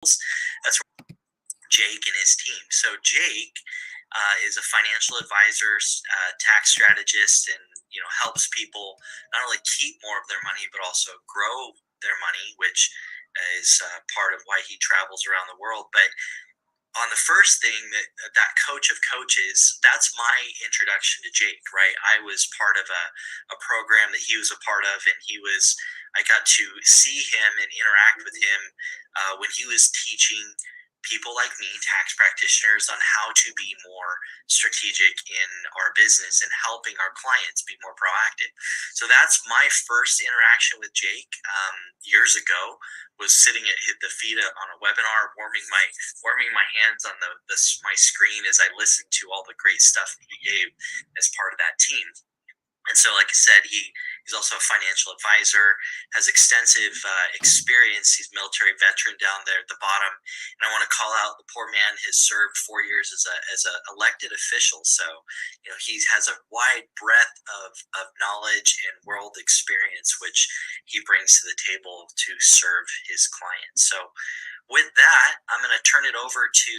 That's Jake and his team. So Jake is a financial advisor, tax strategist, and helps people not only keep more of their money but also grow their money, which is part of why he travels around the world. But on the first thing, that coach of coaches, that's my introduction to Jake, right? I was part of a program that he was a part of, and I got to see him and interact with him when he was teaching people like me, tax practitioners, on how to be more strategic in our business and helping our clients be more proactive. So that's my first interaction with Jake years ago. Was sitting at the feet on a webinar, warming my hands on my screen as I listened to all the great stuff that he gave as part of that team. And so, like I said, he's also a financial advisor, has extensive experience. He's a military veteran down there at the bottom. And I want to call out the poor man has served 4 years as a elected official. So, he has a wide breadth of knowledge and world experience, which he brings to the table to serve his clients. So, with that, I'm going to turn it over to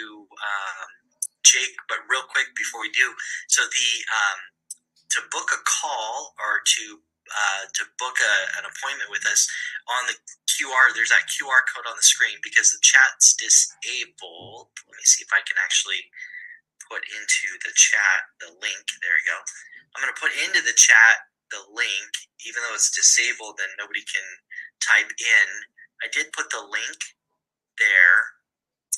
Jake. But real quick before we do, so to book a call or to book an appointment with us on the QR, there's that QR code on the screen because the chat's disabled. Let me see if I can actually put into the chat the link. There we go. I'm going to put into the chat the link, even though it's disabled and nobody can type in. I did put the link there.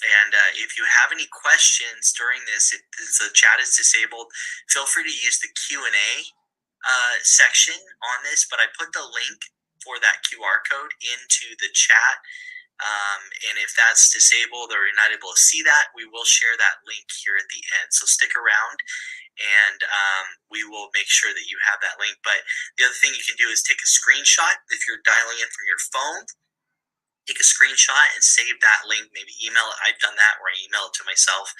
And if you have any questions during this, if the chat is disabled, feel free to use the Q&A section on this. But I put the link for that QR code into the chat. And if that's disabled or you're not able to see that, we will share that link here at the end. So stick around and we will make sure that you have that link. But the other thing you can do is take a screenshot if you're dialing in from your phone. Take a screenshot and save that link, maybe email it. I've done that where I email it to myself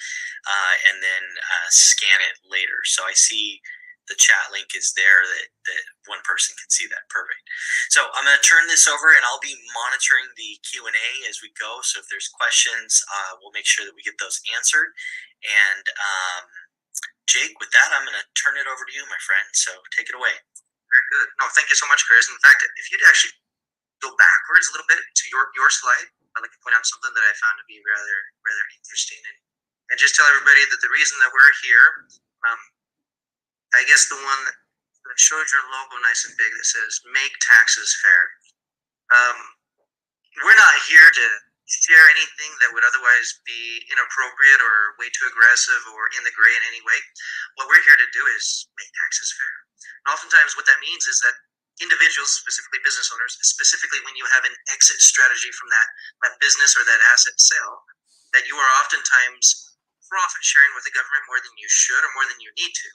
and then scan it later. So I see the chat link is there that one person can see that. Perfect. So I'm going to turn this over and I'll be monitoring the Q&A as we go. So if there's questions, we'll make sure that we get those answered. And Jake, with that, I'm going to turn it over to you, my friend. So take it away. Very good. No, thank you so much, Chris. In fact, if you'd actually go backwards a little bit to your slide, I'd like to point out something that I found to be rather interesting, and just tell everybody that the reason that we're here, I guess the one that shows your logo nice and big that says "Make Taxes Fair." We're not here to share anything that would otherwise be inappropriate or way too aggressive or in the gray in any way. What we're here to do is make taxes fair. And oftentimes what that means is that individuals, specifically business owners, specifically when you have an exit strategy from that business or that asset sale, that you are oftentimes profit sharing with the government more than you should or more than you need to.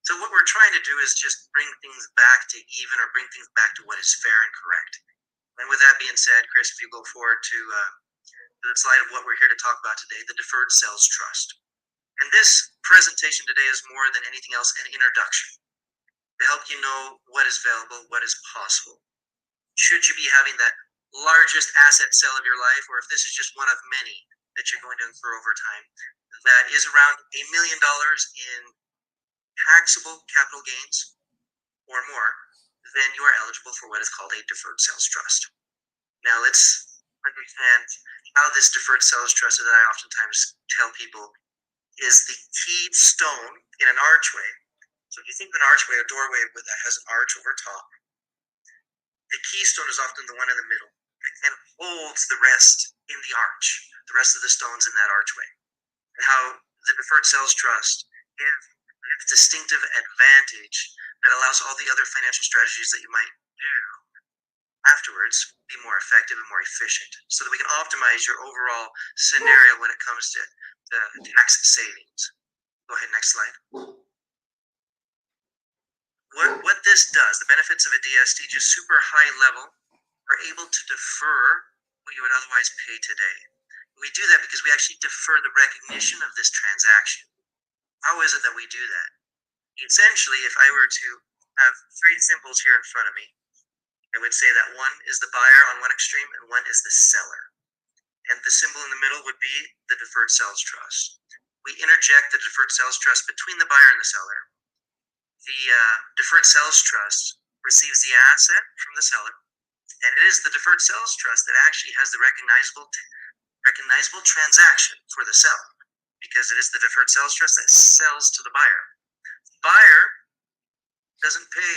So what we're trying to do is just bring things back to even or bring things back to what is fair and correct. And with that being said, Chris, if you go forward to the slide of what we're here to talk about today, the Deferred Sales Trust. And this presentation today is more than anything else an introduction to help you know what is available, what is possible. Should you be having that largest asset sale of your life, or if this is just one of many that you're going to incur over time, that is around $1 million in taxable capital gains or more, then you are eligible for what is called a deferred sales trust. Now let's understand how this deferred sales trust that I oftentimes tell people is the key stone in an archway. So if you think of an archway, a doorway that has an arch over top, the keystone is often the one in the middle and holds the rest in the arch, the rest of the stones in that archway. And how the deferred sales trust gives a distinctive advantage that allows all the other financial strategies that you might do afterwards be more effective and more efficient, so that we can optimize your overall scenario when it comes to tax savings. Go ahead, next slide. What this does, the benefits of a DST, just super high level, are able to defer what you would otherwise pay today. We do that because we actually defer the recognition of this transaction. How is it that we do that? Essentially, if I were to have three symbols here in front of me, I would say that one is the buyer on one extreme and one is the seller. And the symbol in the middle would be the deferred sales trust. We interject the deferred sales trust between the buyer and the seller. The deferred sales trust receives the asset from the seller, and it is the deferred sales trust that actually has the recognizable transaction for the seller, because it is the deferred sales trust that sells to the buyer. The buyer doesn't pay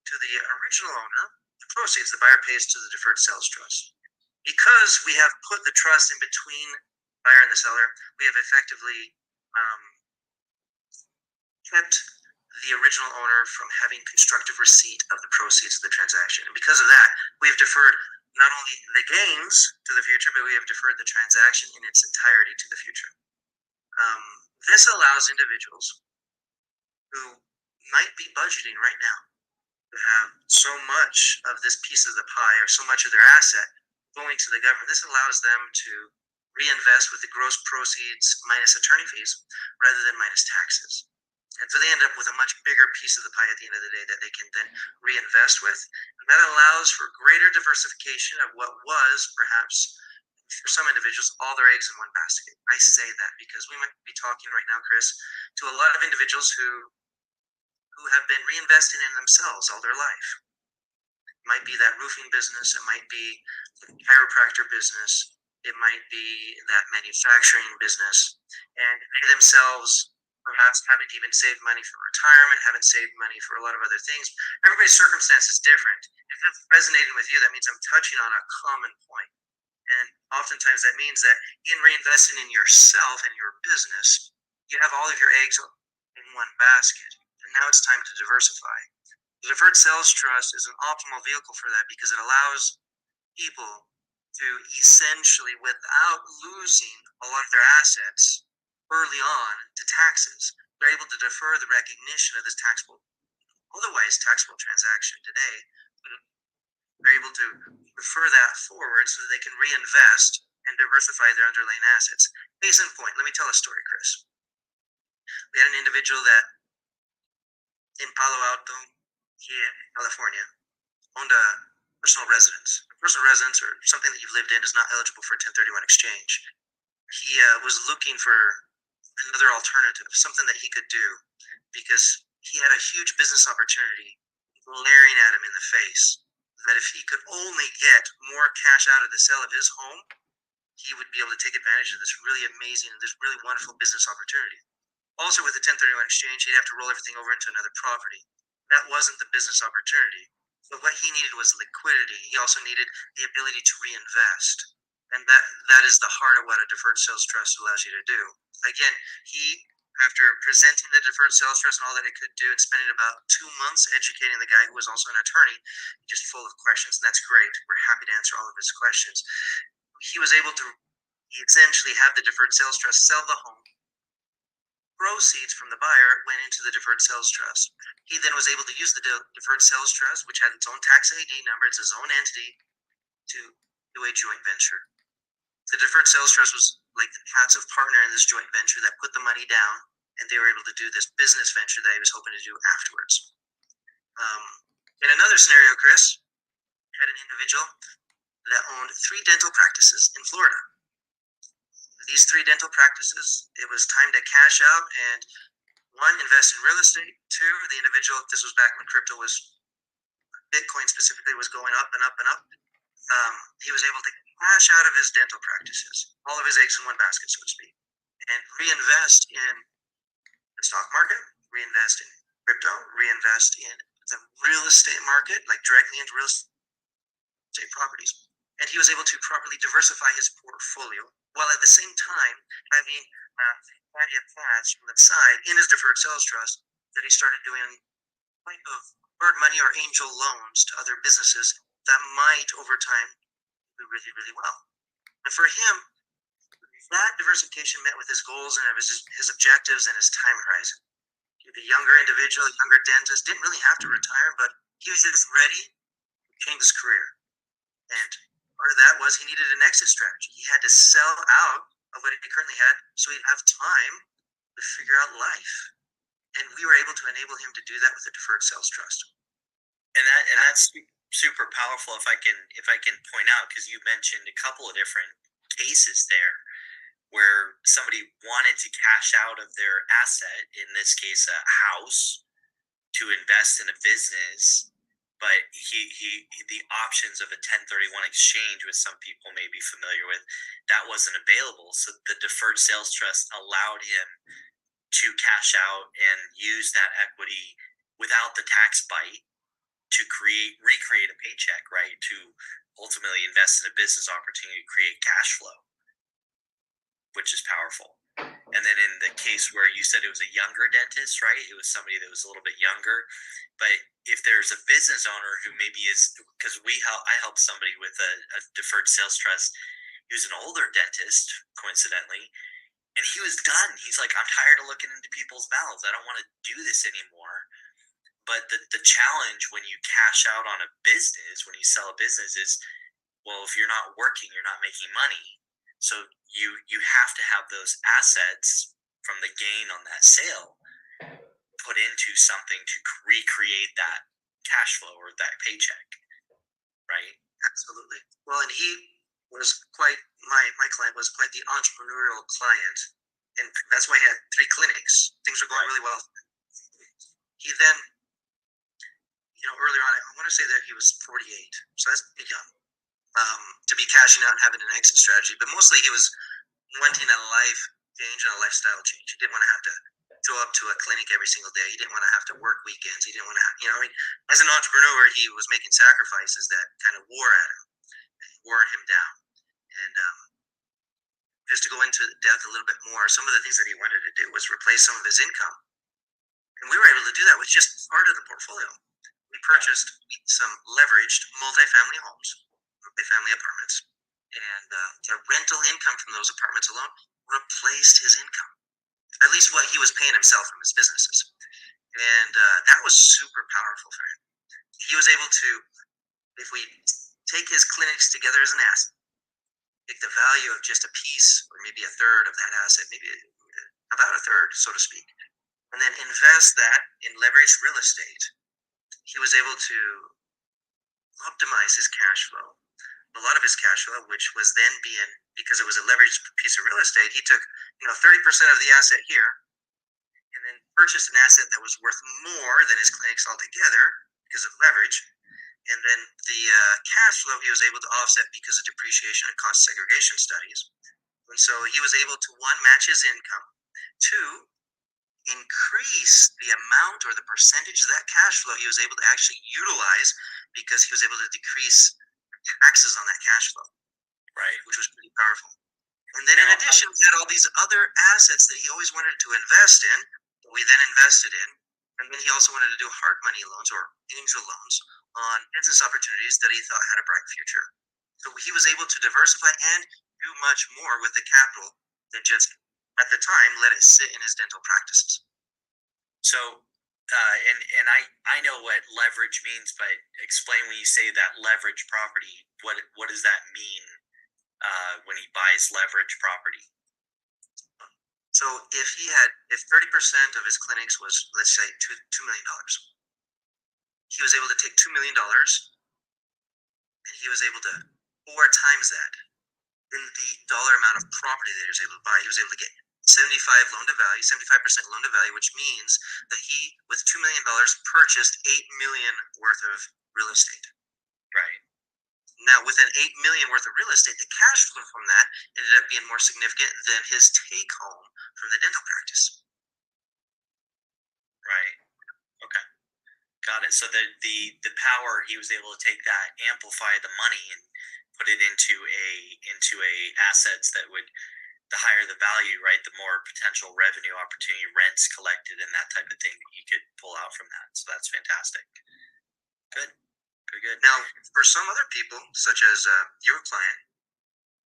to the original owner the proceeds. The buyer pays to the deferred sales trust. Because we have put the trust in between the buyer and the seller, we have effectively kept the original owner from having constructive receipt of the proceeds of the transaction. And because of that, we have deferred not only the gains to the future, but we have deferred the transaction in its entirety to the future. This allows individuals who might be budgeting right now to have so much of this piece of the pie or so much of their asset going to the government. This allows them to reinvest with the gross proceeds minus attorney fees rather than minus taxes. And so they end up with a much bigger piece of the pie at the end of the day that they can then reinvest with. And that allows for greater diversification of what was perhaps, for some individuals, all their eggs in one basket. I say that because we might be talking right now, Chris, to a lot of individuals who have been reinvesting in themselves all their life. It might be that roofing business, it might be the chiropractor business, it might be that manufacturing business, and they themselves perhaps haven't even saved money for retirement, haven't saved money for a lot of other things. Everybody's circumstance is different. If it's resonating with you, that means I'm touching on a common point. And oftentimes that means that in reinvesting in yourself and your business, you have all of your eggs in one basket. And now it's time to diversify. The deferred sales trust is an optimal vehicle for that because it allows people to essentially, without losing a lot of their assets early on to taxes, they're able to defer the recognition of this otherwise taxable transaction today. They're able to defer that forward so that they can reinvest and diversify their underlying assets. Case in point, let me tell a story, Chris. We had an individual that in Palo Alto, here in California, owned a personal residence. A personal residence, or something that you've lived in, is not eligible for a 1031 exchange. He was looking for another alternative, something that he could do, because he had a huge business opportunity glaring at him in the face, that if he could only get more cash out of the sale of his home, he would be able to take advantage of this really amazing and this really wonderful business opportunity. Also, with the 1031 exchange, he'd have to roll everything over into another property. That wasn't the business opportunity. So what he needed was liquidity. He also needed the ability to reinvest. And that is the heart of what a deferred sales trust allows you to do. Again, he, after presenting the deferred sales trust and all that it could do and spending about 2 months educating the guy who was also an attorney, just full of questions, and that's great. We're happy to answer all of his questions. He was able to essentially have the deferred sales trust sell the home. Proceeds from the buyer went into the deferred sales trust. He then was able to use the deferred sales trust, which had its own tax ID number, it's his own entity, to do a joint venture. The deferred sales trust was like the passive partner in this joint venture that put the money down, and they were able to do this business venture that he was hoping to do afterwards. In another scenario, Chris had an individual that owned 3 dental practices in Florida. These 3 dental practices, it was time to cash out and 1, invest in real estate. 2, the individual, this was back when crypto was, Bitcoin specifically, was going up and up and up. He was able to cash out of his dental practices, all of his eggs in one basket, so to speak, and reinvest in the stock market, reinvest in crypto, reinvest in the real estate market, like directly into real estate properties. And he was able to properly diversify his portfolio while at the same time having plenty of cash from the side in his deferred sales trust that he started doing type of bird money or angel loans to other businesses that might over time do really, really well. And for him, that diversification met with his goals and his objectives and his time horizon. The younger individual, the younger dentist, didn't really have to retire, but he was just ready to change his career. And part of that was he needed an exit strategy. He had to sell out of what he currently had so he'd have time to figure out life. And we were able to enable him to do that with a deferred sales trust. And that's super powerful. If I can point out, because you mentioned a couple of different cases there where somebody wanted to cash out of their asset, in this case, a house, to invest in a business, but the options of a 1031 exchange, which some people may be familiar with, that wasn't available. So the deferred sales trust allowed him to cash out and use that equity without the tax bite to recreate a paycheck, right? To ultimately invest in a business opportunity to create cash flow, which is powerful. And then in the case where you said it was a younger dentist, right? It was somebody that was a little bit younger. But if there's a business owner who maybe is, because I helped somebody with a deferred sales trust. He was an older dentist, coincidentally, and he was done. He's like, I'm tired of looking into people's mouths. I don't want to do this anymore. But the challenge when you cash out on a business, when you sell a business, is, well, if you're not working, you're not making money. So you have to have those assets from the gain on that sale put into something to recreate that cash flow or that paycheck, right? Absolutely. Well, and he was quite my client was quite the entrepreneurial client, and that's why he had 3 clinics. Things were going really well. He then, earlier on, I want to say that he was 48, so that's pretty young to be cashing out and having an exit strategy. But mostly, he was wanting a life change and a lifestyle change. He didn't want to have to show up to a clinic every single day. He didn't want to have to work weekends. He didn't want to have, as an entrepreneur, he was making sacrifices that kind of wore him down. And just to go into depth a little bit more, some of the things that he wanted to do was replace some of his income. And we were able to do that with just part of the portfolio. We purchased some leveraged multifamily homes, multifamily apartments, and the rental income from those apartments alone replaced his income, at least what he was paying himself from his businesses. And that was super powerful for him. He was able to, if we take his clinics together as an asset, take the value of just a piece or maybe a third of that asset, maybe about a third, so to speak, and then invest that in leveraged real estate, he was able to optimize his cash flow. A lot of his cash flow, which was then being, because it was a leveraged piece of real estate, he took 30% of the asset here and then purchased an asset that was worth more than his clinics altogether because of leverage. And then the cash flow he was able to offset because of depreciation and cost segregation studies. And so he was able to, one, match his income, two, increase the amount or the percentage of that cash flow he was able to actually utilize because he was able to decrease taxes on that cash flow, right? Which was pretty powerful. And then in addition, he had all these other assets that he always wanted to invest in, that we then invested in. And then he also wanted to do hard money loans or angel loans on business opportunities that he thought had a bright future. So he was able to diversify and do much more with the capital than just, at the time, let it sit in his dental practices. So, and I know what leverage means, but explain when you say that leverage property, what does that mean when he buys leverage property? So if 30% of his clinics was, let's say, $2 million, he was able to take $2 million and he was able to 4 times that in the dollar amount of property that he was able to buy. He was able to get 75% loan to value, which means that he, with $2 million, purchased $8 million worth of real estate. Right. Now, with an $8 million worth of real estate, the cash flow from that ended up being more significant than his take home from the dental practice. Right. Okay. Got it. So the power, he was able to take that, amplify the money, and put it into a assets that would, the higher the value, right, the more potential revenue opportunity, rents collected, and that type of thing that you could pull out from that. So that's fantastic. Good. Good. Now, for some other people, such as your client,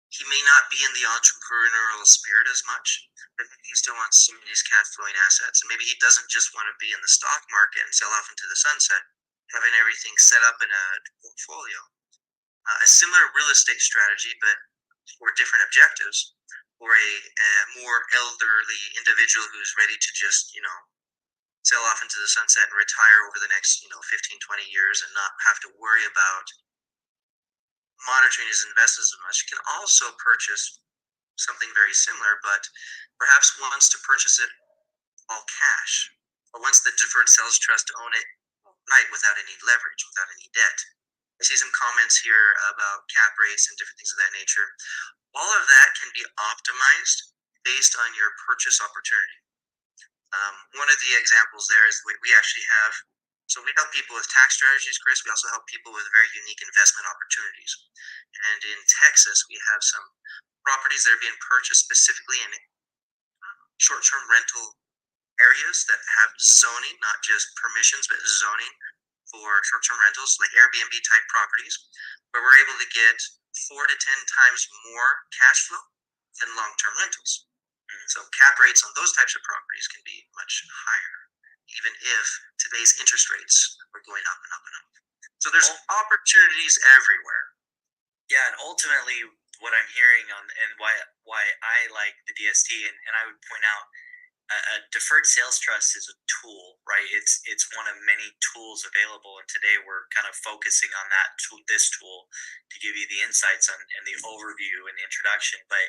he may not be in the entrepreneurial spirit as much, but he still wants some of these cash flowing assets. And maybe he doesn't just want to be in the stock market and sell off into the sunset, having everything set up in a portfolio. A similar real estate strategy, but for different objectives, or a more elderly individual who's ready to just, sell off into the sunset and retire over the next, 15, 20 years and not have to worry about monitoring his investments as much can also purchase something very similar, but perhaps wants to purchase it all cash, or wants the deferred sales trust to own it right without any leverage, without any debt. I see some comments here about cap rates and different things of that nature. All of that can be optimized based on your purchase opportunity. One of the examples there is we actually have, so we help people with tax strategies, Chris. We also help people with very unique investment opportunities. And in Texas, we have some properties that are being purchased specifically in short-term rental areas that have zoning, not just permissions, but zoning for short-term rentals, like Airbnb type properties, where we're able to get 4 to 10 times more cash flow than long-term rentals. So cap rates on those types of properties can be much higher, even if today's interest rates are going up and up and up. So there's opportunities everywhere. Yeah, and ultimately, what I'm hearing on and why I like the DST, and I would point out a deferred sales trust is a tool, right? It's one of many tools available, and today we're kind of focusing on that tool, this tool, to give you the insights on and the overview and the introduction. But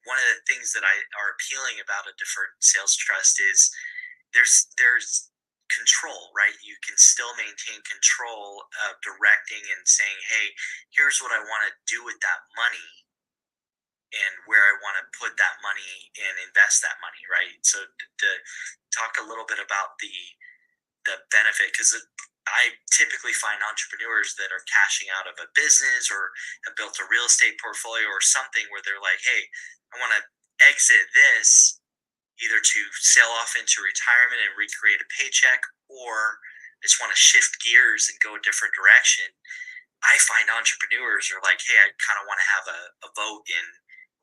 one of the things that are appealing about a deferred sales trust is there's control, right? You can still maintain control of directing and saying, hey, here's what I want to do with that money and where I want to put that money and invest that money, right? So to talk a little bit about the benefit, because I typically find entrepreneurs that are cashing out of a business or have built a real estate portfolio or something where they're like, hey, I want to exit this either to sell off into retirement and recreate a paycheck, or I just want to shift gears and go a different direction. I find entrepreneurs are like, hey, I kind of want to have a vote in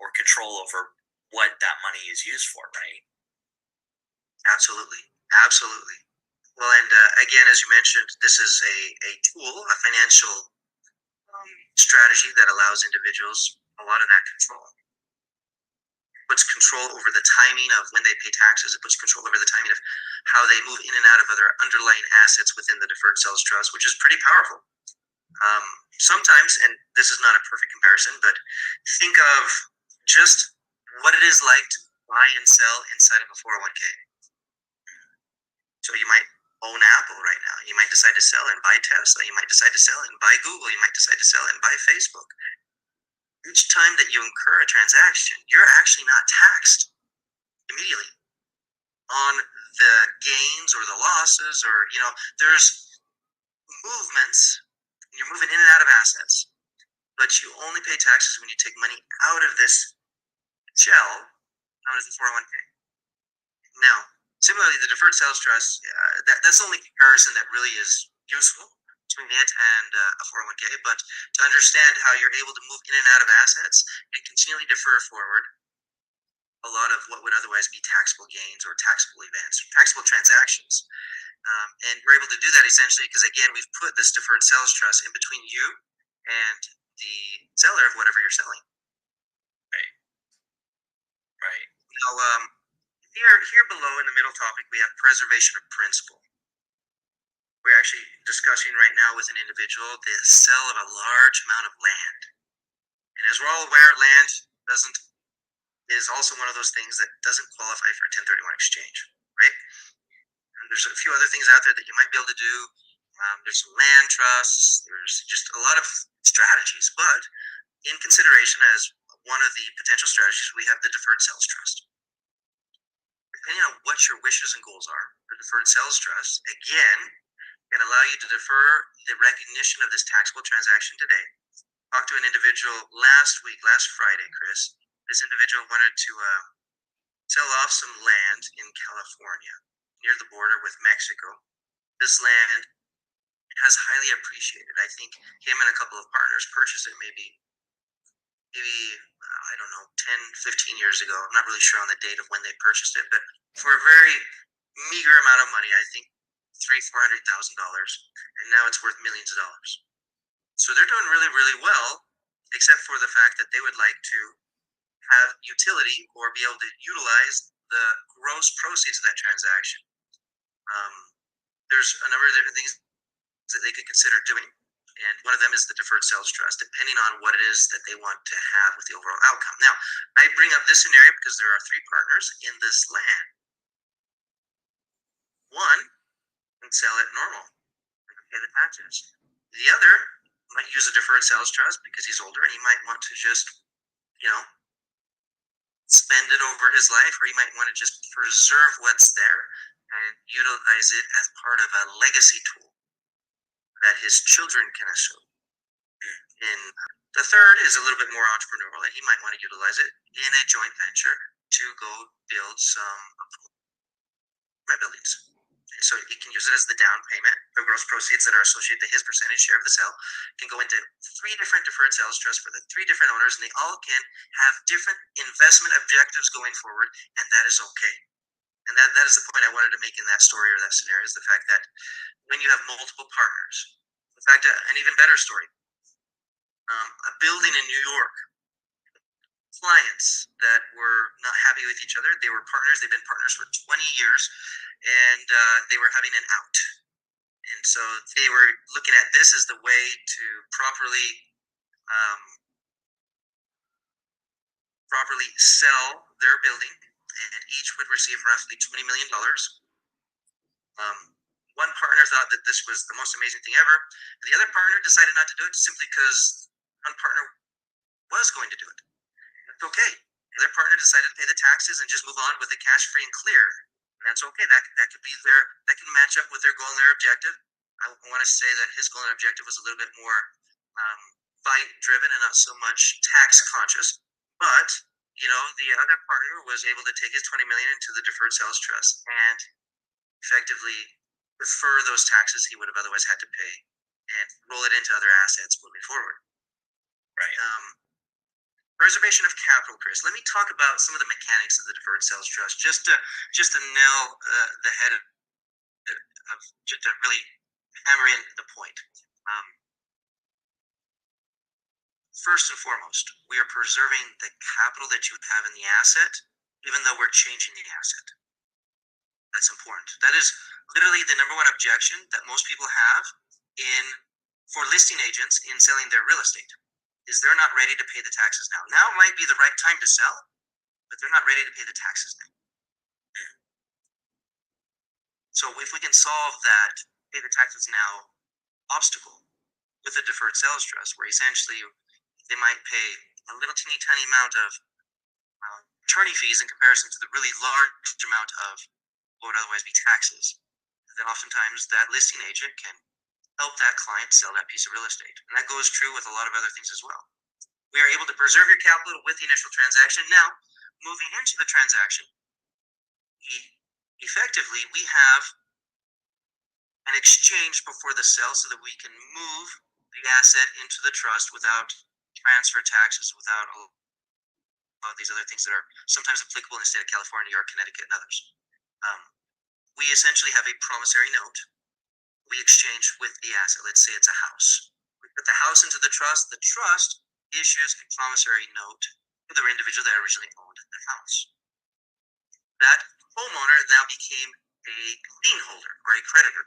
or control over what that money is used for, right? Absolutely. Absolutely. Well, and again, as you mentioned, this is a tool, a financial strategy that allows individuals a lot of that control. It puts control over the timing of when they pay taxes. It puts control over the timing of how they move in and out of other underlying assets within the deferred sales trust, which is pretty powerful. Sometimes, and this is not a perfect comparison, but think of just what it is like to buy and sell inside of a 401k. So you might own Apple right now. You might decide to sell and buy Tesla. You might decide to sell and buy Google. You might decide to sell and buy Facebook. Each time that you incur a transaction, you're actually not taxed immediately on the gains or the losses, or there's movements. You're moving in and out of assets, but you only pay taxes when you take money out of this shell known as the 401k. Now, similarly, the deferred sales trust, that's the only comparison that really is useful between it and a 401k, but to understand how you're able to move in and out of assets and continually defer forward a lot of what would otherwise be taxable gains or taxable events, or taxable transactions. And we're able to do that essentially because, again, we've put this deferred sales trust in between you and the seller of whatever you're selling. Right. Right. Now, here below in the middle topic, we have preservation of principal. We're actually discussing right now with an individual the sale of a large amount of land. And as we're all aware, land is also one of those things that doesn't qualify for a 1031 exchange, right? And there's a few other things out there that you might be able to do. There's some land trusts. There's just a lot of strategies. But in consideration as one of the potential strategies, we have the deferred sales trust. Depending on what your wishes and goals are, the deferred sales trust, again, can allow you to defer the recognition of this taxable transaction today. Talked to an individual last Friday, Chris. This individual wanted to sell off some land in California near the border with Mexico. This land has highly appreciated. I think him and a couple of partners purchased it maybe I don't know, 10, 15 years ago. I'm not really sure on the date of when they purchased it, but for a very meager amount of money, I think $300,000, $400,000, and now it's worth millions of dollars. So they're doing really, really well, except for the fact that they would like to have utility or be able to utilize the gross proceeds of that transaction. There's a number of different things that they could consider doing And one of them is the deferred sales trust, depending on what it is that they want to have with the overall outcome. Now, I bring up this scenario because there are three partners in this land. One can sell it normal and pay the taxes. The other might use a deferred sales trust because he's older and he might want to just, spend it over his life, or he might want to just preserve what's there and utilize it as part of a legacy tool that his children can assume. And the third is a little bit more entrepreneurial, and he might want to utilize it in a joint venture to go build some buildings. And so he can use it as the down payment. The gross proceeds that are associated to his percentage share of the sale can go into three different deferred sales trusts for the three different owners, and they all can have different investment objectives going forward, and that is okay. And that is the point I wanted to make in that story or that scenario, is the fact that when you have multiple partners, in fact, an even better story, a building in New York, clients that were not happy with each other. They were partners. They've been partners for 20 years, and they were having an out. And so they were looking at this as the way to properly sell their building, and each would receive roughly $20 million. One partner thought that this was the most amazing thing ever. The other partner decided not to do it simply because one partner was going to do it. It's okay. The other partner decided to pay the taxes and just move on with it cash free and clear. And that's okay. That could be that can match up with their goal and their objective. I want to say that his goal and objective was a little bit more fight driven and not so much tax conscious. But the other partner was able to take his $20 million into the deferred sales trust and effectively defer those taxes he would have otherwise had to pay and roll it into other assets moving forward. Right. Preservation of capital, Chris. Let me talk about some of the mechanics of the deferred sales trust, just to nail the head of just to really hammer in the point. First and foremost, we are preserving the capital that you have in the asset, even though we're changing the asset. That's important. That is literally the number one objection that most people have for listing agents in selling their real estate, is they're not ready to pay the taxes now. Now might be the right time to sell, but they're not ready to pay the taxes now. So if we can solve that pay the taxes now obstacle with a deferred sales trust, where essentially they might pay a little teeny tiny amount of attorney fees in comparison to the really large amount of what would otherwise be taxes, then oftentimes that listing agent can help that client sell that piece of real estate. And that goes true with a lot of other things as well. We are able to preserve your capital with the initial transaction. Now, moving into the transaction, effectively, we have an exchange before the sale so that we can move the asset into the trust without transfer taxes, without all these other things that are sometimes applicable in the state of California or Connecticut and others. We essentially have a promissory note. We exchange with the asset. Let's say it's a house. We put the house into the trust. The trust issues a promissory note to the individual that originally owned the house. That homeowner now became a lien holder or a creditor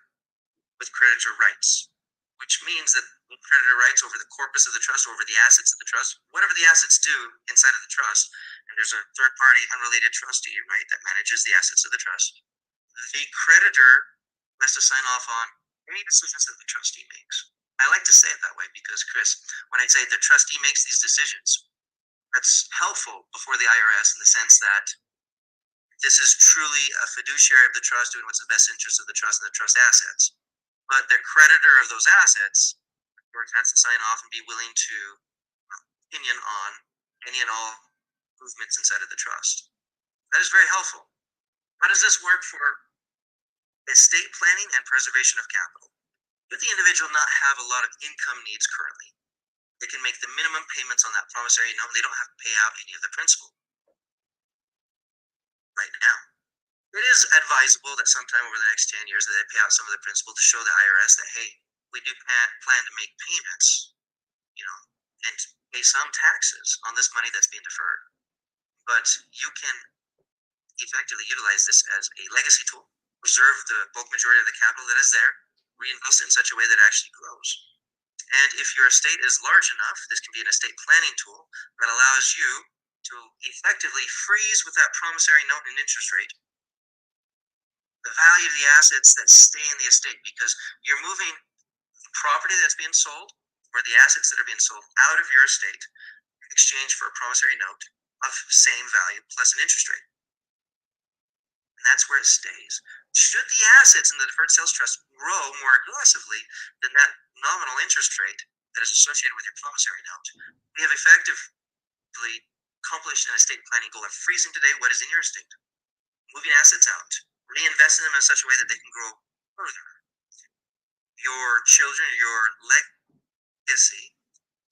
with creditor rights, which means that the creditor rights over the corpus of the trust, over the assets of the trust, whatever the assets do inside of the trust, and there's a third party unrelated trustee, right, that manages the assets of the trust. The creditor has to sign off on any decisions that the trustee makes. I like to say it that way because, Chris, when I say the trustee makes these decisions, that's helpful before the IRS in the sense that this is truly a fiduciary of the trust doing what's in the best interest of the trust and the trust assets. But the creditor of those assets, of course, has to sign off and be willing to opinion on any and all movements inside of the trust. That is very helpful. How does this work for estate planning and preservation of capital? If the individual not have a lot of income needs currently, they can make the minimum payments on that promissory note. They don't have to pay out any of the principal right now. It is advisable that sometime over the next 10 years that they pay out some of the principal to show the IRS that, hey, we do plan to make payments, and pay some taxes on this money that's being deferred. But you can effectively utilize this as a legacy tool, preserve the bulk majority of the capital that is there, reinvest it in such a way that it actually grows. And if your estate is large enough, this can be an estate planning tool that allows you to effectively freeze with that promissory note and interest rate the value of the assets that stay in the estate, because you're moving the property that's being sold or the assets that are being sold out of your estate in exchange for a promissory note of same value plus an interest rate. And that's where it stays. Should the assets in the deferred sales trust grow more aggressively than that nominal interest rate that is associated with your promissory note, we have effectively accomplished an estate planning goal of freezing today what is in your estate, moving assets out, reinvesting them in such a way that they can grow further. Your children, your legacy,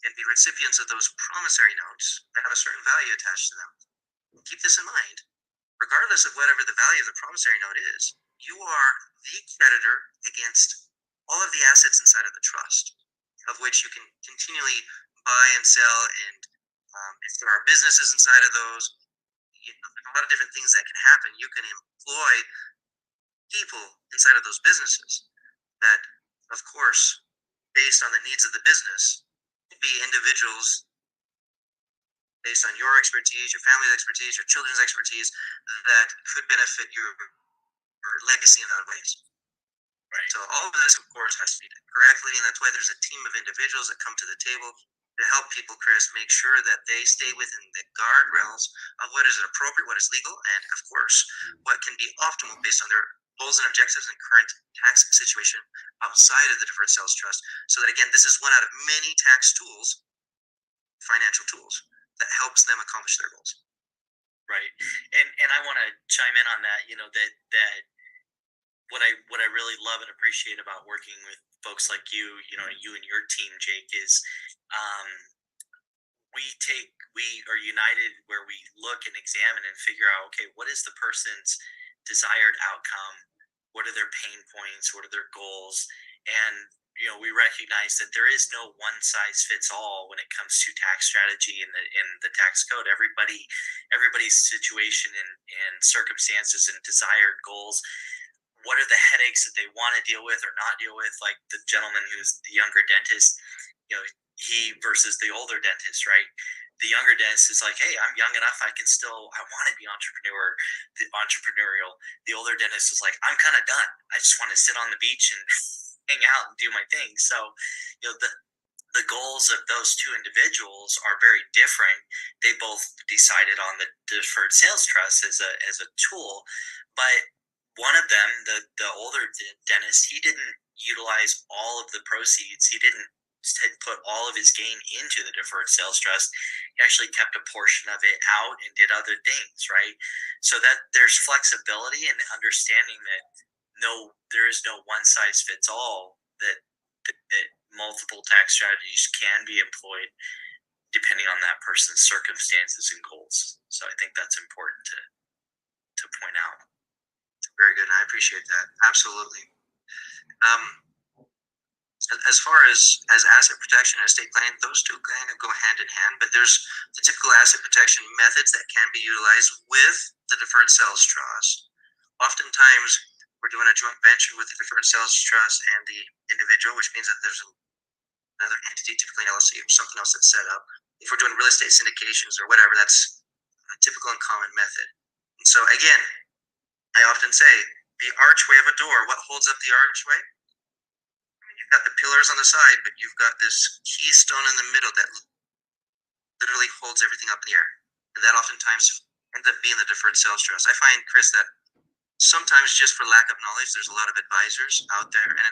can be recipients of those promissory notes that have a certain value attached to them. Keep this in mind. Regardless of whatever the value of the promissory note is, you are the creditor against all of the assets inside of the trust, of which you can continually buy and sell. And if there are businesses inside of those, a lot of different things that can happen. You can employ people inside of those businesses that, of course, based on the needs of the business, could be individuals based on your expertise, your family's expertise, your children's expertise, that could benefit your legacy in other ways. Right. So all of this, of course, has to be done correctly, and that's why there's a team of individuals that come to the table to help people, Chris, make sure that they stay within the guardrails of what is appropriate, what is legal, and of course, what can be optimal based on their goals and objectives and current tax situation outside of the deferred sales trust. So that again, this is one out of many tax tools, financial tools, that helps them accomplish their goals. Right. And I want to chime in on that. That what I really love and appreciate about working with folks like you and your team, Jake, is um, we are united where we look and examine and figure out, okay, what is the person's desired outcome? What are their pain points? What are their goals? And we recognize that there is no one size fits all when it comes to tax strategy in the tax code. Everybody's situation and circumstances and desired goals. What are the headaches that they want to deal with or not deal with? Like the gentleman who's the younger dentist, he versus the older dentist, right? The younger dentist is like, hey, I'm young enough, I want to be entrepreneurial. The older dentist is like, I'm kind of done. I just want to sit on the beach and hang out and do my thing. So, the goals of those two individuals are very different. They both decided on the deferred sales trust as a tool, but one of them, the older dentist, he didn't utilize all of the proceeds. He didn't put all of his gain into the deferred sales trust. He actually kept a portion of it out and did other things, right? So that there's flexibility and understanding that there is no one size fits all, that multiple tax strategies can be employed depending on that person's circumstances and goals. So I think that's important to point out. Very good, and I appreciate that. Absolutely. As far as asset protection and estate planning, those two kind of go hand in hand, but there's the typical asset protection methods that can be utilized with the deferred sales trust. Oftentimes, we're doing a joint venture with the deferred sales trust and the individual, which means that there's another entity, typically an LLC or something else that's set up. If we're doing real estate syndications or whatever, that's a typical and common method. And so again, I often say, the archway of a door, what holds up the archway? You've got the pillars on the side, but you've got this keystone in the middle that literally holds everything up in the air. And that oftentimes ends up being the deferred sales trust. I find, Chris, that sometimes just for lack of knowledge, there's a lot of advisors out there. And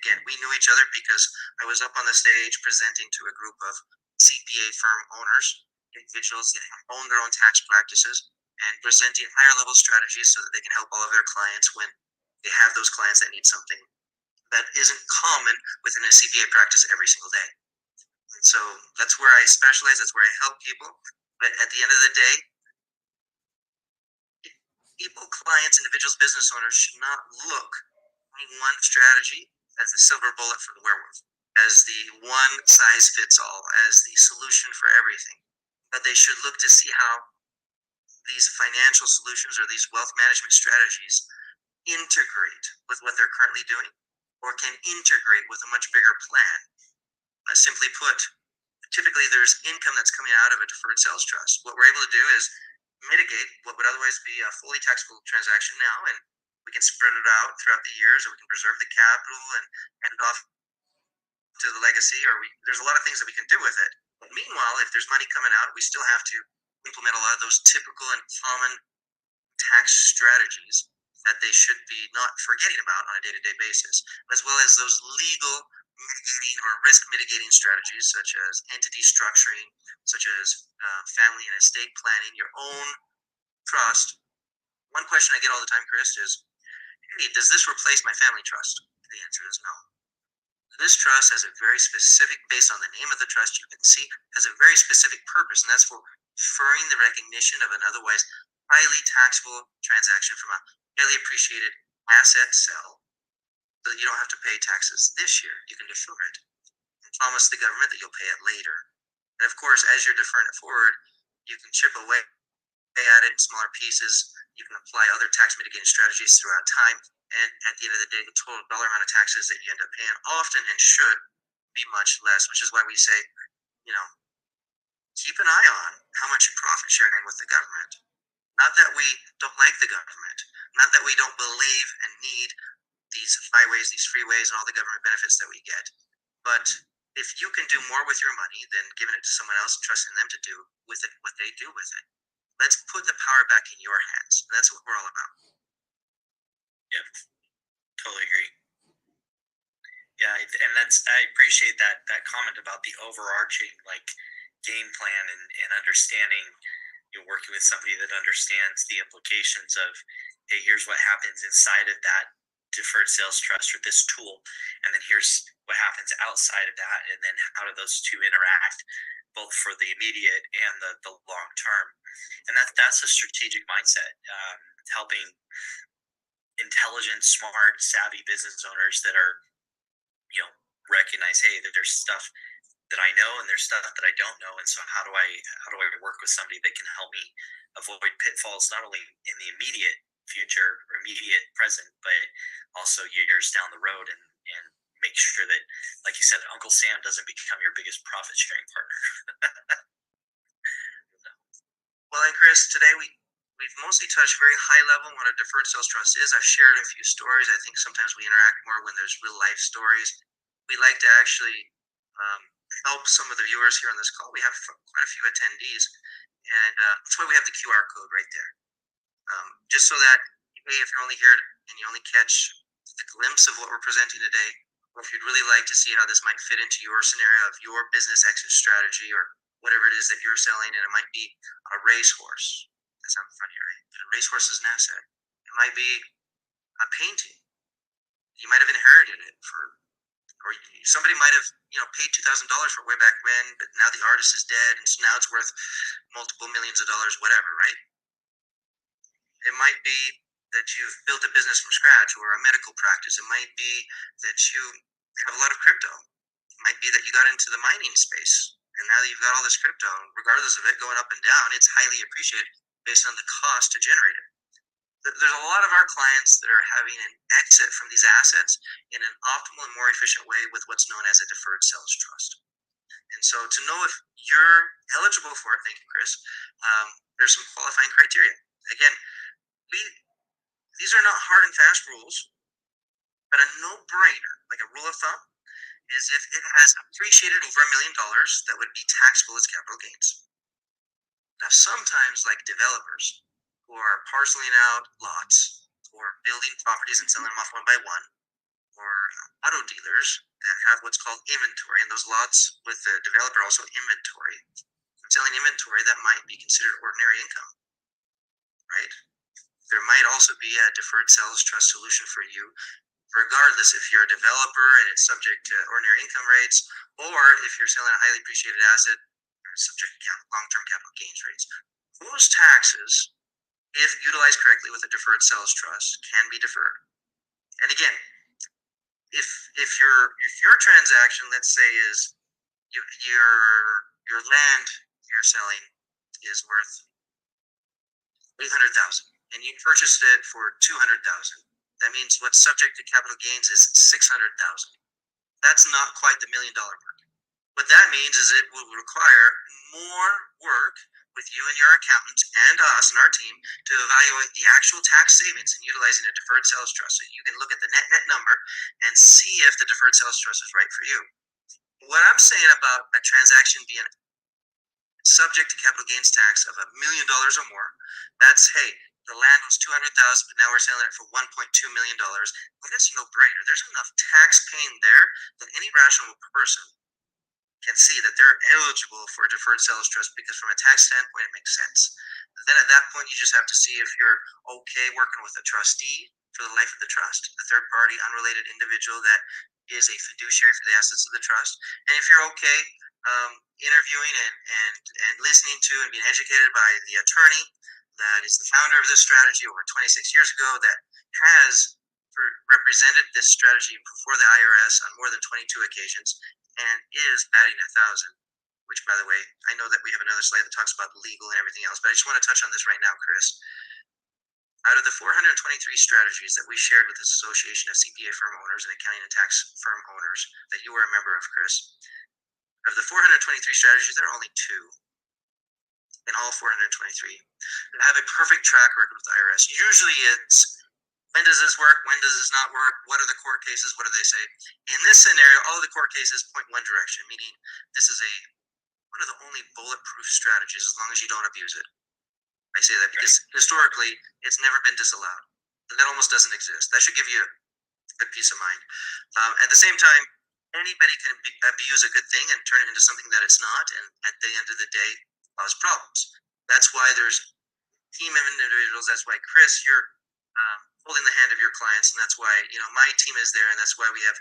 again, we knew each other because I was up on the stage presenting to a group of CPA firm owners, individuals that own their own tax practices, and presenting higher level strategies so that they can help all of their clients when they have those clients that need something that isn't common within a CPA practice every single day. So that's where I specialize, that's where I help people. But at the end of the day, people, clients, individuals, business owners should not look at one strategy as the silver bullet for the werewolf, as the one size fits all, as the solution for everything. But they should look to see how these financial solutions or these wealth management strategies integrate with what they're currently doing, or can integrate with a much bigger plan Simply put, typically there's income that's coming out of a deferred sales trust. What we're able to do is mitigate what would otherwise be a fully taxable transaction now, and we can spread it out throughout the years, or we can preserve the capital and hand it off to the legacy, or there's a lot of things that we can do with it. But meanwhile, if there's money coming out, we still have to implement a lot of those typical and common tax strategies that they should be not forgetting about on a day-to-day basis, as well as those legal mitigating or risk mitigating strategies such as entity structuring, such as family and estate planning, your own trust. One question I get all the time, Chris, is, hey, does this replace my family trust? The answer is no. This trust has a very specific, based on the name of the trust, you can see, has a very specific purpose, and that's for deferring the recognition of an otherwise highly taxable transaction from a highly appreciated asset sale, so that you don't have to pay taxes this year. You can defer it and promise the government that you'll pay it later. And of course, as you're deferring it forward, you can chip away at it in smaller pieces. You can apply other tax mitigating strategies throughout time. And at the end of the day, the total dollar amount of taxes that you end up paying often and should be much less, which is why we say, you know, keep an eye on how much you're profit sharing with the government. Not that we don't like the government, not that we don't believe and need these highways, these freeways, and all the government benefits that we get. But if you can do more with your money than giving it to someone else and trusting them to do with it what they do with it, let's put the power back in your hands. And that's what we're all about. Yeah, totally agree. Yeah, and I appreciate that comment about the overarching game plan and understanding. Working with somebody that understands the implications of, hey, here's what happens inside of that deferred sales trust or this tool, and then here's what happens outside of that, and then how do those two interact, both for the immediate and the long term. And that's a strategic mindset, helping intelligent, smart, savvy business owners that are, recognize, hey, that there's stuff that I know and there's stuff that I don't know, and so how do I work with somebody that can help me avoid pitfalls not only in the immediate future or immediate present, but also years down the road, and make sure that, like you said, Uncle Sam doesn't become your biggest profit sharing partner. Well, and Chris, today we've mostly touched very high level what a deferred sales trust is. I've shared a few stories. I think sometimes we interact more when there's real life stories. We like to actually help some of the viewers here on this call. We have quite a few attendees, and that's why we have the QR code right there. Just so that, hey, if you're only here and you only catch the glimpse of what we're presenting today, or if you'd really like to see how this might fit into your scenario of your business exit strategy or whatever it is that you're selling, and it might be a racehorse. That's not funny, right? But a racehorse is an asset. It might be a painting. You might have inherited it or somebody might have paid $2,000 for it way back when, but now the artist is dead, and so now it's worth multiple millions of dollars, whatever, right? It might be that you've built a business from scratch, or a medical practice. It might be that you have a lot of crypto. It might be that you got into the mining space, and now that you've got all this crypto, regardless of it going up and down, it's highly appreciated based on the cost to generate it. There's a lot of our clients that are having an exit from these assets in an optimal and more efficient way with what's known as a deferred sales trust. And so to know if you're eligible for it, thank you, Chris, there's some qualifying criteria. Again, these are not hard and fast rules, but a no-brainer, like a rule of thumb, is if it has appreciated over $1 million, that would be taxable as capital gains. Now, sometimes, like developers who are parceling out lots or building properties and selling them off one by one, or auto dealers that have what's called inventory, and those lots with the developer also inventory. Selling inventory that might be considered ordinary income, right? There might also be a deferred sales trust solution for you, regardless if you're a developer and it's subject to ordinary income rates, or if you're selling a highly appreciated asset, subject to long-term capital gains rates. Those taxes, if utilized correctly with a deferred sales trust, can be deferred. And again, if your transaction, let's say, is your land you're selling is worth $800,000, and you purchased it for $200,000, that means what's subject to capital gains is $600,000. That's not quite the $1 million mark. What that means is it will require more work with you and your accountant and us and our team to evaluate the actual tax savings in utilizing a deferred sales trust. So you can look at the net number and see if the deferred sales trust is right for you. What I'm saying about a transaction being subject to capital gains tax of $1 million or more, that's, hey, the land was 200,000, but now we're selling it for $1.2 million. Well, that's a no-brainer. There's enough tax paying there that any rational person can see that they're eligible for a deferred sales trust, because from a tax standpoint, it makes sense. Then at that point, you just have to see if you're okay working with a trustee for the life of the trust, a third party, unrelated individual that is a fiduciary for the assets of the trust. And if you're okay interviewing and listening to and being educated by the attorney that is the founder of this strategy over 26 years ago, that has represented this strategy before the IRS on more than 22 occasions, and is adding 1,000, which, by the way, I know that we have another slide that talks about legal and everything else, but I just want to touch on this right now, Chris. Out of the 423 strategies that we shared with this Association of CPA firm owners and accounting and tax firm owners that you were a member of, Chris, of the 423 strategies, there are only two in all 423 that have a perfect track record with the IRS. Usually it's, when does this work? When does this not work? What are the court cases? What do they say? In this scenario, all of the court cases point one direction, meaning this is one of the only bulletproof strategies as long as you don't abuse it. I say that because historically, it's never been disallowed. That almost doesn't exist. That should give you a peace of mind. At the same time, anybody can abuse a good thing and turn it into something that it's not, and at the end of the day, cause problems. That's why there's a team of individuals. That's why, Chris, you're holding the hand of your clients, and that's why my team is there, and that's why we have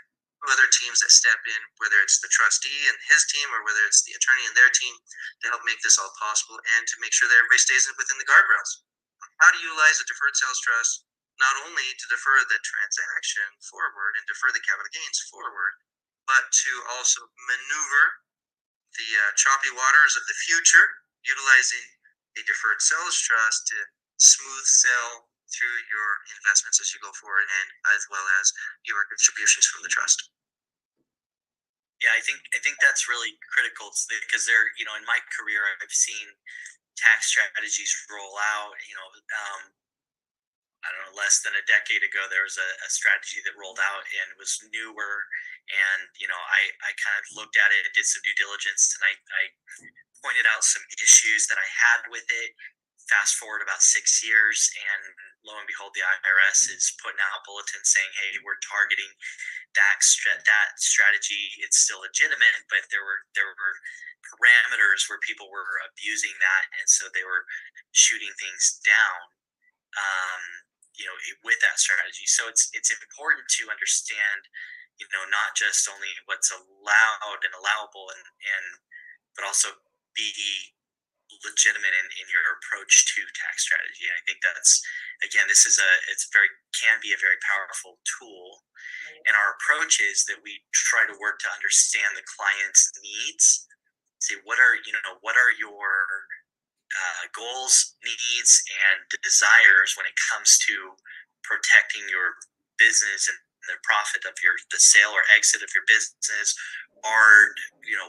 other teams that step in, whether it's the trustee and his team or whether it's the attorney and their team, to help make this all possible and to make sure that everybody stays within the guardrails. How to utilize a deferred sales trust, not only to defer the transaction forward and defer the capital gains forward, but to also maneuver the choppy waters of the future, utilizing a deferred sales trust to smooth sail through your investments as you go forward, and as well as your distributions from the trust. Yeah, I think that's really critical because in my career, I've seen tax strategies roll out. I don't know, less than a decade ago, there was a strategy that rolled out and was newer, and I kind of looked at it, did some due diligence, and I pointed out some issues that I had with it. Fast forward about 6 years, and lo and behold, the IRS is putting out bulletins saying, "Hey, we're targeting that strategy. It's still legitimate, but there were parameters where people were abusing that, and so they were shooting things down." With that strategy, so it's important to understand, not just only what's allowed and allowable, and but also be legitimate in your approach to tax strategy. And I think that's, again, can be a very powerful tool. And our approach is that we try to work to understand the client's needs. Say, what are your goals, needs, and desires when it comes to protecting your business and the profit of the sale or exit of your business, or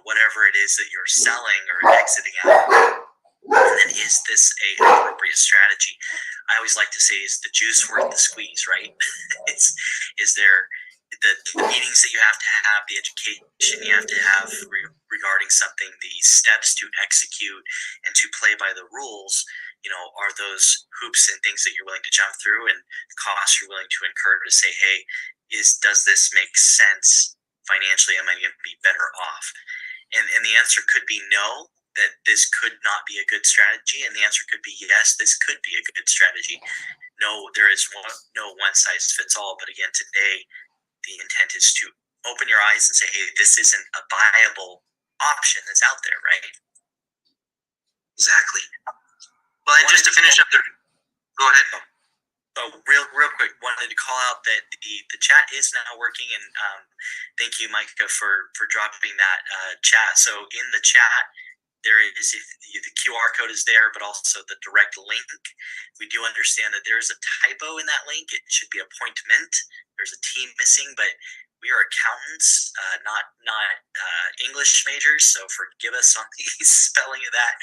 whatever it is that you're selling or exiting out. And then, is this a appropriate strategy? I always like to say, is the juice worth the squeeze, right? Is there the meetings that you have to have, the education you have to have regarding something, the steps to execute and to play by the rules, are those hoops and things that you're willing to jump through, and costs you're willing to incur to say, hey, does this make sense financially? Am I going to be better off? And the answer could be no, that this could not be a good strategy, and the answer could be yes, this could be a good strategy. No, there is no one size fits all, but again, today the intent is to open your eyes and say, hey, this isn't a viable option that's out there, right? Exactly. Well, and just to finish up go ahead. Oh, real quick, wanted to call out that the chat is now working, and thank you, Micah, for dropping that chat. So in the chat, there is, if the QR code is there, but also the direct link. We do understand that there is a typo in that link. It should be appointment. There's a T missing, but we are accountants, not English majors, so forgive us on the spelling of that.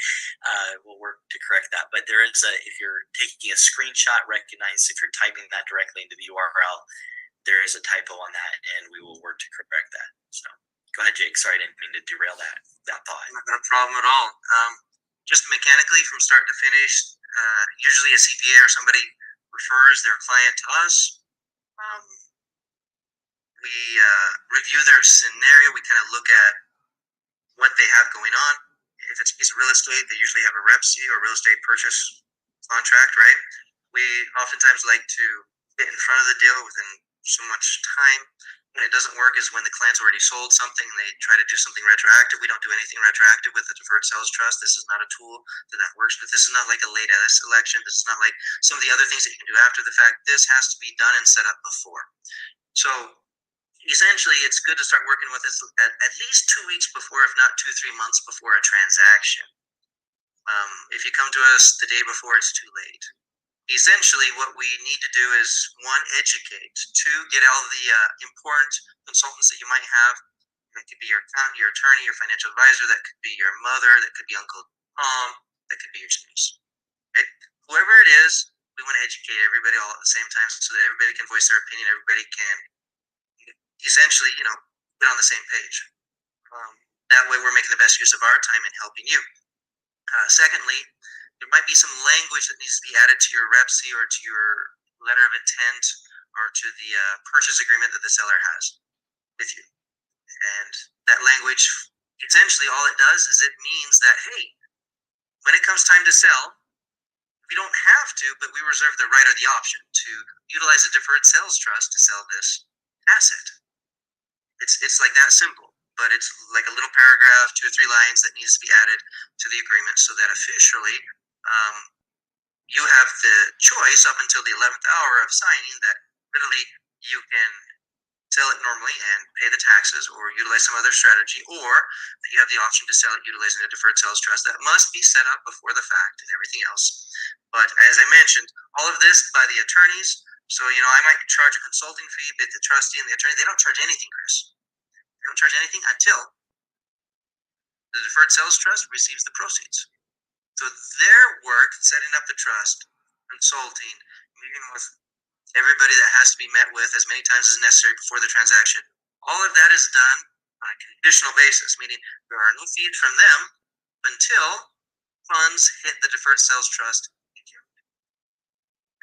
We'll work to correct that. But there is if you're taking a screenshot, recognize if you're typing that directly into the URL, there is a typo on that, and we will work to correct that. So go ahead, Jake. Sorry, I didn't mean to derail that thought. No problem at all. Just mechanically from start to finish, usually a CPA or somebody refers their client to us. We review their scenario. We kind of look at what they have going on. If it's a piece of real estate, they usually have a Rep C or real estate purchase contract, right? We oftentimes like to get in front of the deal within so much time. When it doesn't work is when the client's already sold something and they try to do something retroactive. We don't do anything retroactive with the deferred sales trust. This is not a tool that works with. This is not like a late election. This is not like some of the other things that you can do after the fact. This has to be done and set up before. So essentially, it's good to start working with this at least 2 weeks before, if not 2-3 months before a transaction. If you come to us the day before, it's too late. Essentially, what we need to do is, one, educate, two, get all the important consultants that you might have. That could be your accountant, your attorney, your financial advisor. That could be your mother. That could be Uncle Tom. That could be your spouse. Okay? Whoever it is, we want to educate everybody all at the same time so that everybody can voice their opinion. Everybody can essentially, get on the same page. That way, we're making the best use of our time in helping you. Secondly, there might be some language that needs to be added to your Rep C or to your letter of intent or to the purchase agreement that the seller has with you. And that language, essentially all it does is it means that, hey, when it comes time to sell, we don't have to, but we reserve the right or the option to utilize a deferred sales trust to sell this asset. It's like that simple, but it's like a little paragraph, 2 or 3 lines that needs to be added to the agreement so that officially you have the choice up until the 11th hour of signing that literally you can sell it normally and pay the taxes or utilize some other strategy, or that you have the option to sell it utilizing a deferred sales trust that must be set up before the fact and everything else. But as I mentioned, all of this by the attorneys. So, I might charge a consulting fee, but the trustee and the attorney, they don't charge anything, Chris. They don't charge anything until the deferred sales trust receives the proceeds. So their work, setting up the trust, consulting, meeting with everybody that has to be met with as many times as necessary before the transaction, all of that is done on a conditional basis, meaning there are no fees from them until funds hit the deferred sales trust,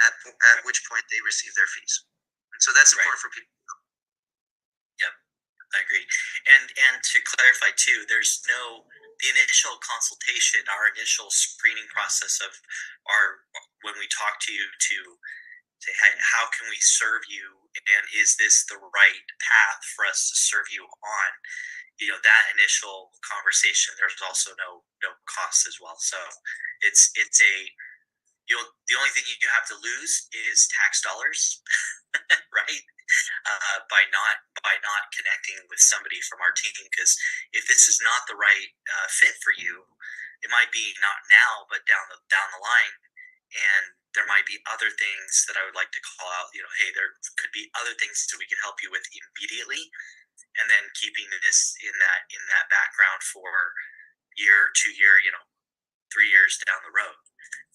at which point they receive their fees. And so that's important for people. Yep, I agree. And to clarify too, there's the initial consultation, our initial screening process of when we talk to you to say, how can we serve you, and is this the right path for us to serve you on? That initial conversation, there's also no cost as well. So it's the only thing you have to lose is tax dollars, right? By not connecting with somebody from our team, because if this is not the right fit for you, it might be not now, but down the line, and there might be other things that I would like to call out. Hey, there could be other things that we can help you with immediately, and then keeping this in that background for year, 2 year, 3 years down the road.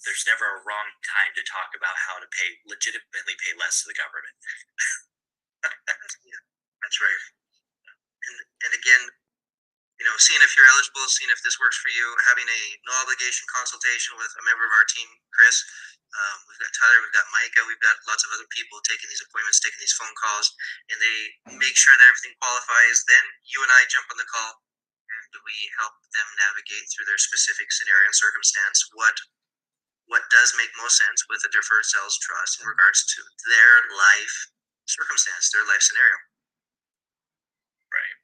There's never a wrong time to talk about how to legitimately pay less to the government. Yeah, that's right. And again, seeing if you're eligible, seeing if this works for you, having a no obligation consultation with a member of our team, Chris. We've got Tyler, we've got Micah, we've got lots of other people taking these appointments, taking these phone calls, and they make sure that everything qualifies. Then you and I jump on the call and we help them navigate through their specific scenario and circumstance. What does make most sense with a deferred sales trust in regards to their life circumstance, their life scenario. Right.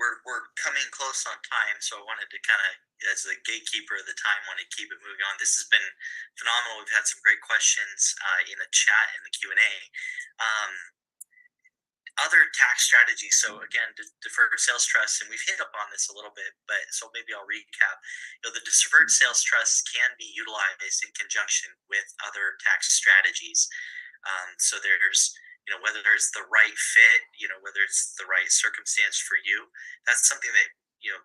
We're coming close on time, so I wanted to kind of, as the gatekeeper of the time, want to keep it moving on. This has been phenomenal. We've had some great questions in the chat and the Q&A. other tax strategies. So again, deferred sales trusts, and we've hit up on this a little bit, but so maybe I'll recap. The deferred sales trusts can be utilized in conjunction with other tax strategies. So there's, whether it's the right fit, whether it's the right circumstance for you, that's something that,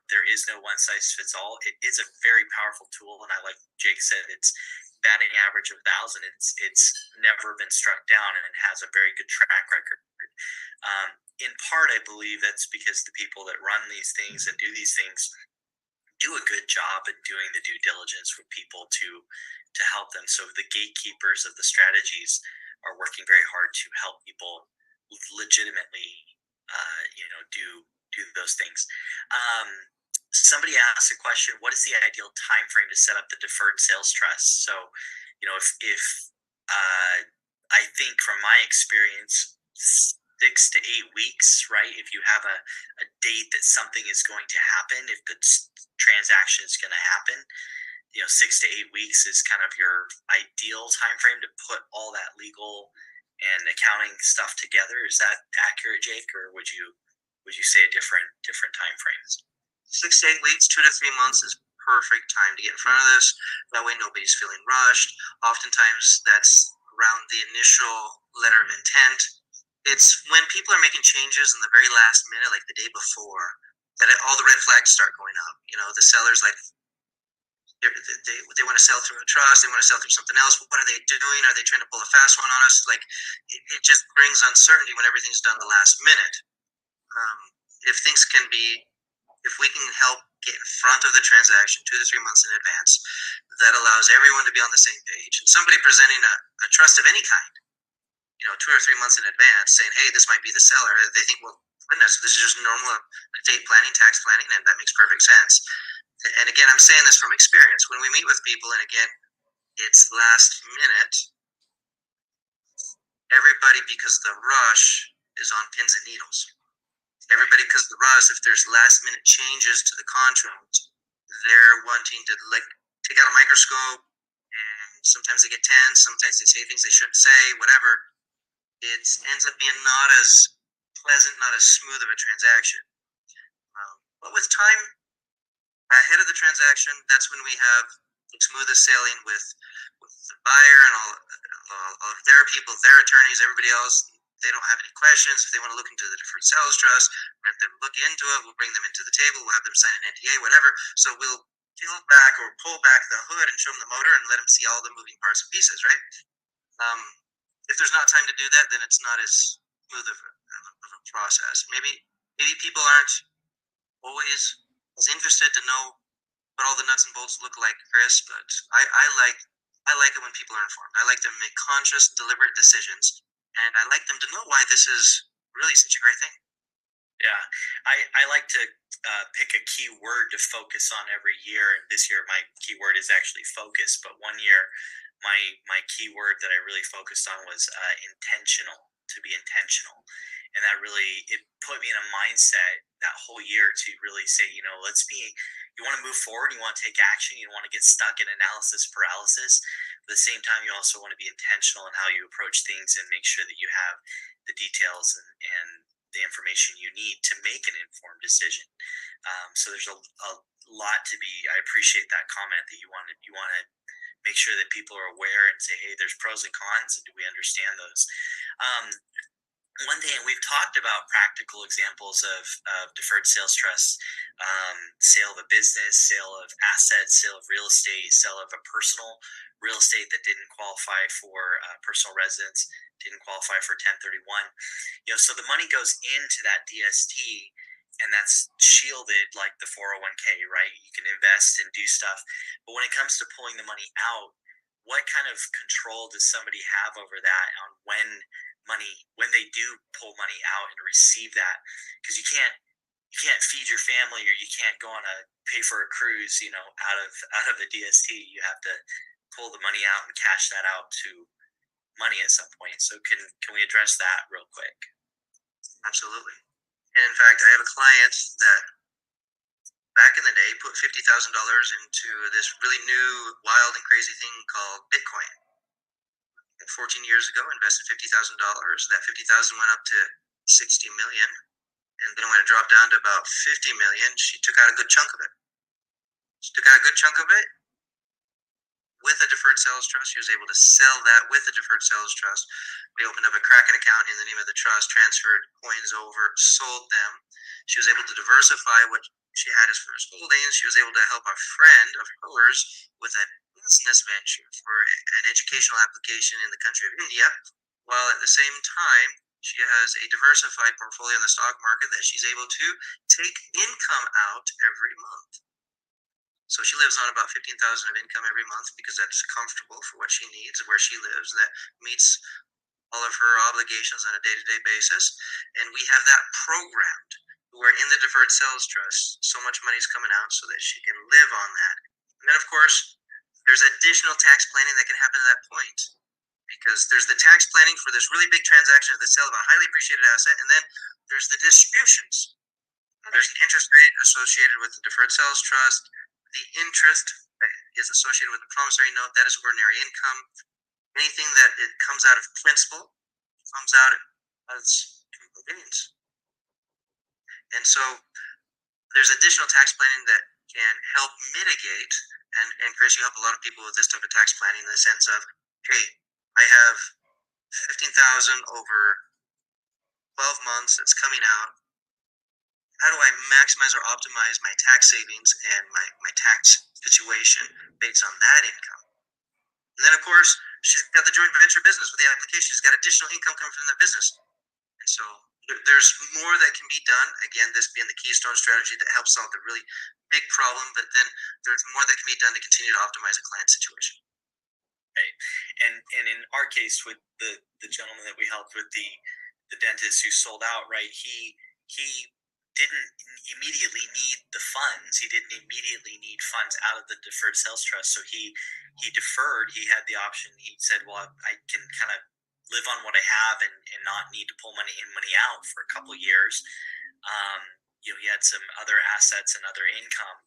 there is no one size fits all. It is a very powerful tool. And I, like Jake said, it's batting average of 1,000. It's never been struck down, and it has a very good track record. In part, I believe that's because the people that run these things and do these things do a good job at doing the due diligence with people to help them. So the gatekeepers of the strategies are working very hard to help people legitimately, do those things. Somebody asked a question: what is the ideal time frame to set up the deferred sales trust? So, if I think from my experience, 6 to 8 weeks, right? If you have a date that something is going to happen, if the transaction is going to happen, 6 to 8 weeks is kind of your ideal time frame to put all that legal and accounting stuff together. Is that accurate, Jake, or would you say a different time frames? 6 to 8 weeks, 2 to 3 months is perfect time to get in front of this. That way nobody's feeling rushed. Oftentimes that's around the initial letter of intent. It's when people are making changes in the very last minute, like the day before, that all the red flags start going up. The seller's like, they want to sell through a trust, they want to sell through something else. What are they doing? Are they trying to pull a fast one on us? Like, it just brings uncertainty when everything's done the last minute. If we can help get in front of the transaction 2 to 3 months in advance, that allows everyone to be on the same page. And somebody presenting a trust of any kind, 2 or 3 months in advance, saying, hey, this might be the seller, they think, well, goodness, this is just normal estate planning, tax planning, and that makes perfect sense. And again, I'm saying this from experience. When we meet with people, and again, it's last minute, everybody, because the rush is on pins and needles. Everybody, because the rush, if there's last minute changes to the contract, they're wanting to take out a microscope, and sometimes they get tense, sometimes they say things they shouldn't say, whatever. It ends up being not as pleasant, not as smooth of a transaction. But with time ahead of the transaction, that's when we have the smoothest sailing with the buyer and all of their people, their attorneys, everybody else. They don't have any questions. If they want to look into the deferred sales trust, we'll let them look into it. We'll bring them into the table. We'll have them sign an NDA, whatever. So we'll peel back or pull back the hood and show them the motor and let them see all the moving parts and pieces, right? If there's not time to do that, then it's not as smooth of a process. Maybe people aren't always as interested to know what all the nuts and bolts look like, Chris, but I like it when people are informed. I like them to make conscious, deliberate decisions, and I like them to know why this is really such a great thing. Yeah, I like to pick a key word to focus on every year. And this year, my keyword is actually focus. But one year, my keyword that I really focused on was intentional. To be intentional, and that really it put me in a mindset that whole year to really say, let's be. You want to move forward. You want to take action. You don't want to get stuck in analysis paralysis. At the same time, you also want to be intentional in how you approach things and make sure that you have the details and the information you need to make an informed decision. So there's a lot to be. I appreciate that comment that you want to make sure that people are aware and say, hey, there's pros and cons, and do we understand those? One thing we've talked about practical examples of deferred sales trusts, sale of a business, sale of assets, sale of real estate, sale of a personal real estate that didn't qualify for personal residence, didn't qualify for 1031. So the money goes into that DST, and that's shielded like the 401k, right? You can invest and do stuff. But when it comes to pulling the money out, what kind of control does somebody have over that on when they do pull money out and receive that? Because you can't feed your family, or you can't go on a pay for a cruise, out of the DST. You have to pull the money out and cash that out to money at some point. So can we address that real quick? Absolutely. And in fact, I have a client that back in the day put $50,000 into this really new, wild and crazy thing called Bitcoin. And 14 years ago, invested $50,000. That $50,000 went up to 60 million, and then when it dropped down to about 50 million, she took out a good chunk of it. With a deferred sales trust. She was able to sell that with a deferred sales trust. We opened up a Kraken account in the name of the trust, transferred coins over, sold them. She was able to diversify what she had as far as holdings. She was able to help a friend of hers with a business venture for an educational application in the country of India, while at the same time she has a diversified portfolio in the stock market that she's able to take income out every month. So she lives on about 15,000 of income every month because that's comfortable for what she needs, where she lives, and that meets all of her obligations on a day-to-day basis. And we have that programmed. We're in the deferred sales trust. So much money's coming out so that she can live on that. And then, of course, there's additional tax planning that can happen at that point, because there's the tax planning for this really big transaction of the sale of a highly appreciated asset, and then there's the distributions. There's an interest rate associated with the deferred sales trust. The interest that is associated with the promissory note, that is ordinary income. Anything that it comes out of principal comes out as capital gains. And so there's additional tax planning that can help mitigate, and Chris, you help a lot of people with this type of tax planning in the sense of, hey, I have 15,000 over 12 months that's coming out. How do I maximize or optimize my tax savings and my tax situation based on that income? And then, of course, she's got the joint venture business with the application. She's got additional income coming from that business. And so there's more that can be done. Again, this being the keystone strategy that helps solve the really big problem, but then there's more that can be done to continue to optimize a client situation. Right. And in our case with the gentleman that we helped with the dentist who sold out, right, he didn't immediately need the funds. He didn't immediately need funds out of the deferred sales trust. So he deferred. He had the option. He said, well, I can kind of live on what I have and not need to pull money in, money out for a couple of years. He had some other assets and other income,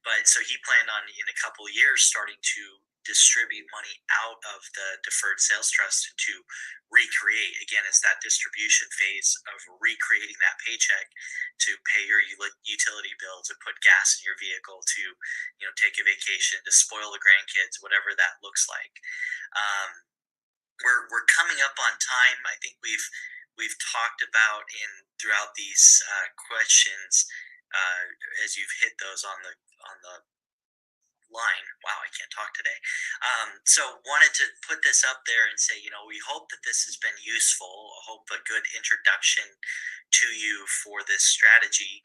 but so he planned on in a couple of years starting to distribute money out of the deferred sales trust and to recreate. Again, it's that distribution phase of recreating that paycheck to pay your utility bill, to put gas in your vehicle, to take a vacation, to spoil the grandkids, whatever that looks like. We're coming up on time. I think we've talked about throughout these questions, as you've hit those on the line. Wow, I can't talk today. So wanted to put this up there and say, we hope that this has been useful. I hope a good introduction to you for this strategy.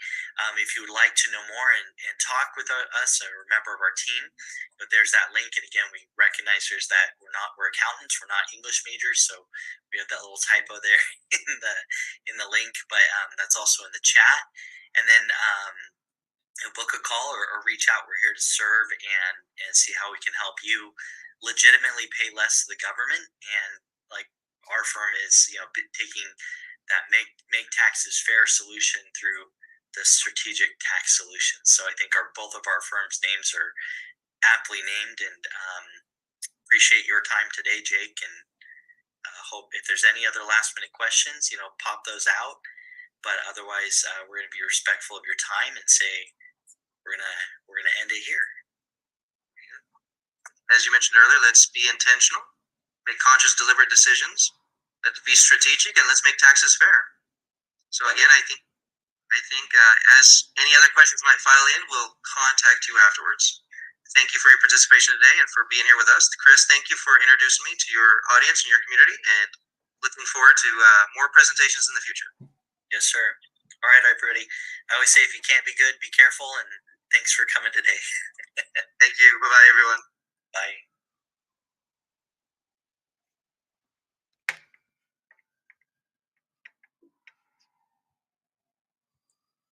If you would like to know more and talk with us or a member of our team, but there's that link. And again, we recognize that we're accountants, we're not English majors, so we have that little typo there in the link, but that's also in the chat. And then book a call or reach out. We're here to serve and see how we can help you legitimately pay less to the government. And like our firm is, taking that make taxes fair solution through the strategic tax solutions. So I think both of our firms' names are aptly named, and appreciate your time today, Jake. And hope if there's any other last minute questions, pop those out. But otherwise, we're going to be respectful of your time and say, we're gonna end it here. As you mentioned earlier, let's be intentional, make conscious, deliberate decisions. Let's be strategic, and let's make taxes fair. So again, I think as any other questions might file in, we'll contact you afterwards. Thank you for your participation today and for being here with us. Chris, thank you for introducing me to your audience and your community, and looking forward to more presentations in the future. Yes, sir. All right, everybody. I always say, if you can't be good, be careful, and thanks for coming today. Thank you. Bye-bye, everyone.